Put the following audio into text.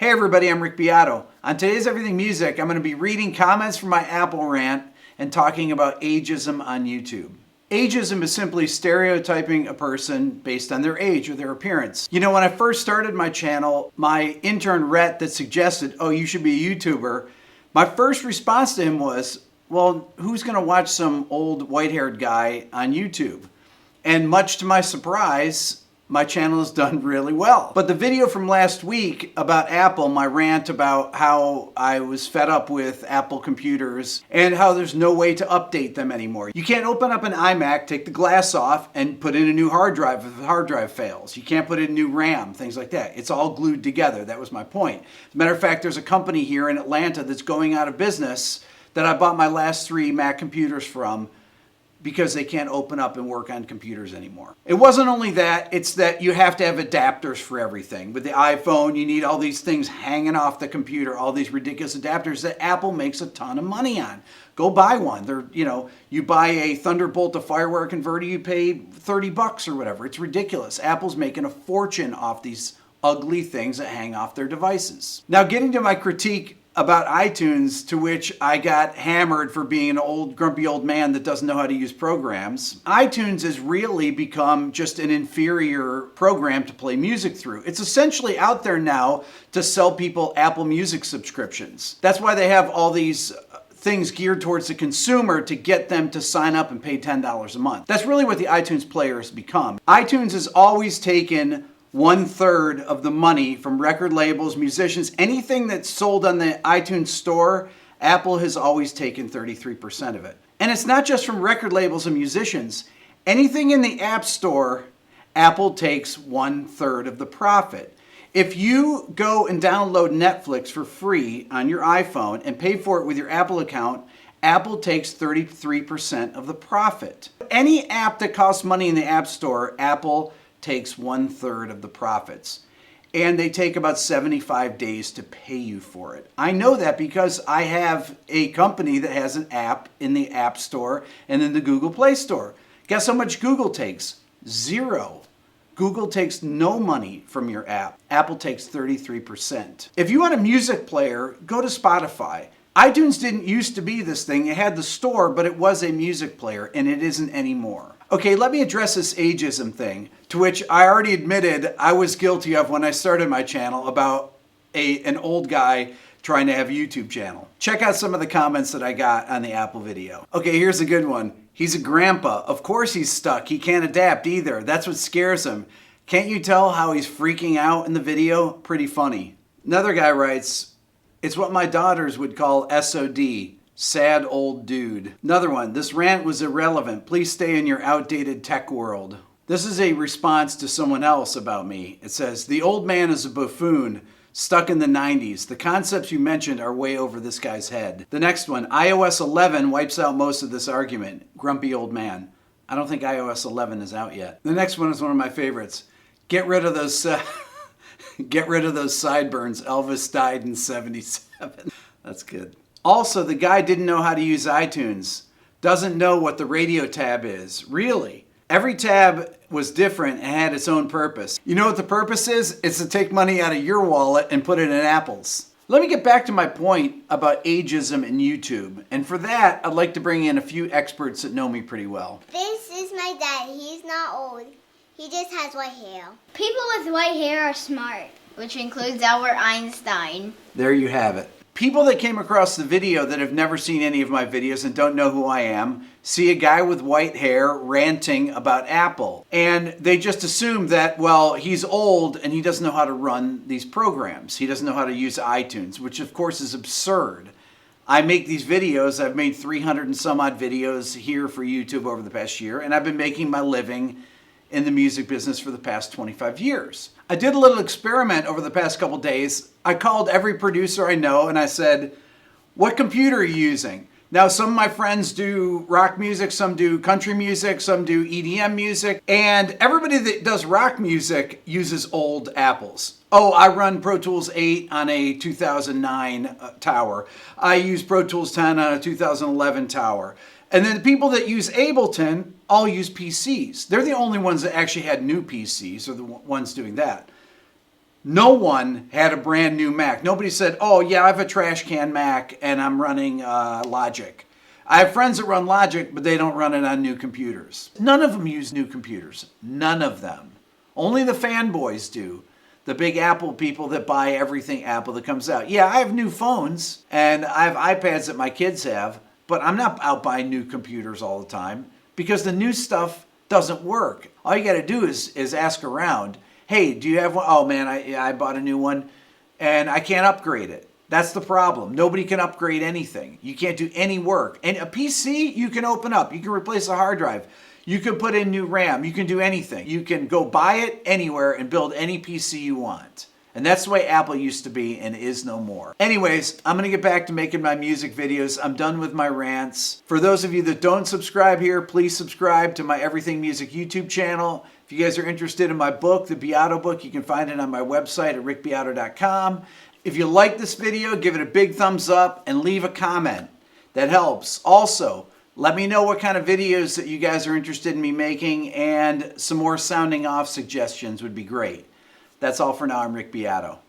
Hey everybody, I'm Rick Beato. On today's Everything Music, I'm going to be reading comments from my Apple Rant and talking about ageism on YouTube. Ageism is simply stereotyping a person based on their age or their appearance. You know, when I first started my channel, my intern Rhett that suggested, oh, you should be a YouTuber, my first response to him was, well, who's going to watch some old white-haired guy on YouTube? And much to my surprise, my channel has done really well. But the video from last week about Apple, my rant about how I was fed up with Apple computers and how there's no way to update them anymore. You can't open up an iMac, take the glass off, and put in a new hard drive if the hard drive fails. You can't put in new RAM, things like that. It's all glued together. That was my point. As a matter of fact, there's a company here in Atlanta that's going out of business that I bought my last 3 Mac computers from because they can't open up and work on computers anymore. It wasn't only that, it's that you have to have adapters for everything. With the iPhone, you need all these things hanging off the computer, all these ridiculous adapters that Apple makes a ton of money on. Go buy one. They're, you buy a Thunderbolt to FireWire converter, you pay $30 or whatever. It's ridiculous. Apple's making a fortune off these ugly things that hang off their devices. Now, getting to my critique about iTunes, to which I got hammered for being an old, grumpy old man that doesn't know how to use programs. iTunes has really become just an inferior program to play music through. It's essentially out there now to sell people Apple Music subscriptions. That's why they have all these things geared towards the consumer to get them to sign up and pay $10 a month. That's really what the iTunes player has become. iTunes has always taken 1/3 of the money from record labels, musicians, anything that's sold on the iTunes store. Apple has always taken 33% of it. And it's not just from record labels and musicians. Anything in the App Store, Apple takes 1/3 of the profit. If you go and download Netflix for free on your iPhone and pay for it with your Apple account, Apple takes 33% of the profit. Any app that costs money in the App Store, Apple takes 1/3 of the profits. And they take about 75 days to pay you for it. I know that because I have a company that has an app in the App Store and in the Google Play Store. Guess how much Google takes? 0. Google takes no money from your app. Apple takes 33%. If you want a music player, go to Spotify. iTunes didn't used to be this thing. It had the store, but it was a music player, and it isn't anymore. Okay, let me address this ageism thing, to which I already admitted I was guilty of when I started my channel about an old guy trying to have a YouTube channel. Check out some of the comments that I got on the Apple video. Okay, here's a good one. He's a grandpa. Of course he's stuck. He can't adapt either. That's what scares him. Can't you tell how he's freaking out in the video? Pretty funny. Another guy writes, it's what my daughters would call SOD. Sad old dude. Another one, this rant was irrelevant. Please stay in your outdated tech world. This is a response to someone else about me. It says, the old man is a buffoon, stuck in the 90s. The concepts you mentioned are way over this guy's head. The next one, iOS 11 wipes out most of this argument. Grumpy old man. I don't think iOS 11 is out yet. The next one is one of my favorites. Get rid of those sideburns. Elvis died in 77. That's good. Also, the guy didn't know how to use iTunes. Doesn't know what the radio tab is. Really? Every tab was different and had its own purpose. You know what the purpose is? It's to take money out of your wallet and put it in Apple's. Let me get back to my point about ageism in YouTube. And for that, I'd like to bring in a few experts that know me pretty well. This is my dad. He's not old. He just has white hair. People with white hair are smart, which includes Albert Einstein. There you have it. People that came across the video that have never seen any of my videos and don't know who I am, see a guy with white hair ranting about Apple. And they just assume that, well, he's old and he doesn't know how to run these programs. He doesn't know how to use iTunes, which of course is absurd. I make these videos. I've made 300 and some odd videos here for YouTube over the past year, and I've been making my living in the music business for the past 25 years. I did a little experiment over the past couple days. I called every producer I know and I said, what computer are you using? Now, some of my friends do rock music, some do country music, some do EDM music, and everybody that does rock music uses old Apples. Oh, I run Pro Tools 8 on a 2009 tower. I use Pro Tools 10 on a 2011 tower. And then the people that use Ableton all use PCs. They're the only ones that actually had new PCs, or the ones doing that. No one had a brand new Mac. Nobody said, oh yeah, I have a trash can Mac and I'm running Logic. I have friends that run Logic, but they don't run it on new computers. None of them use new computers. None of them. Only the fanboys do. The big Apple people that buy everything Apple that comes out. Yeah, I have new phones and I have iPads that my kids have, but I'm not out buying new computers all the time because the new stuff doesn't work. All you got to do is ask around. Hey, do you have one? Oh man, I bought a new one and I can't upgrade it. That's the problem. Nobody can upgrade anything. You can't do any work. And a PC, you can open up. You can replace a hard drive. You can put in new RAM. You can do anything. You can go buy it anywhere and build any PC you want. And that's the way Apple used to be and is no more. Anyways, I'm going to get back to making my music videos. I'm done with my rants. For those of you that don't subscribe here, please subscribe to my Everything Music YouTube channel. If you guys are interested in my book, the Beato book, you can find it on my website at rickbeato.com. If you like this video, give it a big thumbs up and leave a comment. That helps. Also, let me know what kind of videos that you guys are interested in me making, and some more sounding off suggestions would be great. That's all for now. I'm Rick Beato.